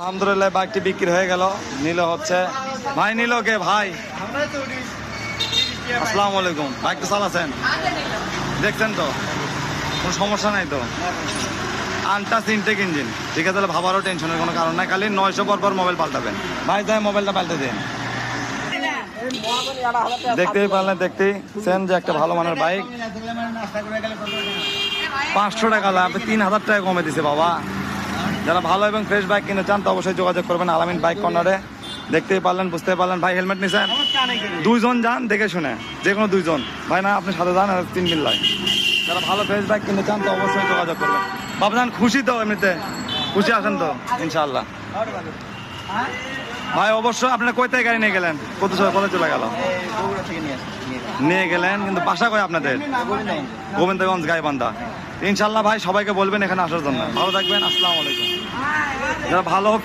আলহামদুলিল্লাহ বাইকটি বিক্রি হয়ে গেল। নিল হচ্ছে ভাই, নিল কে ভাই? আসসালামু আলাইকুম। বাইক তো চালাচ্ছেন, দেখছেন তো কোনো সমস্যা নাই তো? আনটাচ ইনটেক ইঞ্জিন, ঠিক আছে, তাহলে ভাবারও টেনশনের কোনো কারণ নাই। খালি 900 পর মোবাইল পাল্টাবেন ভাই। তাই মোবাইলটা পাল্টে দিন। দেখতেই পারলেন, দেখতেইছেন যে একটা ভালো মানের বাইক 500 টাকা, আপনি 3000 টাকা কমে দিছে বাবা। যারা ভালো এবং ফ্রেশ বাইক কিনতে চান তো অবশ্যই যোগাযোগ করবেন আলামিন বাইক কর্নারে। দেখতেই পারলেন, বুঝতে পারলেন। ভাই হেলমেট নিছেন? দুইজন যান দেখে শুনে, যে কোনো দুইজন ভাই, না আপনি সাথে যান, আর 3 মিল্লাই। যারা ভালো ফ্রেশ বাইক কিনতে চান তো অবশ্যই যোগাযোগ করবেন। বাবুজান খুশি তো? এমনিতে খুশি আছেন তো ইনশাআল্লাহ? ভাই অবশ্যই আপনারা কই থেকে গাড়ি নিয়ে গেলেন? কত চলে গেল? নিয়ে গেলেন, কিন্তু বাসা কই আপনাদের? গোবিন্দগঞ্জ গাইবান্ধা। ইনশাআল্লাহ ভাই সবাইকে বলবেন এখানে আসার জন্য। ভালো থাকবেন, আসসালামু আলাইকুম। যারা ভালো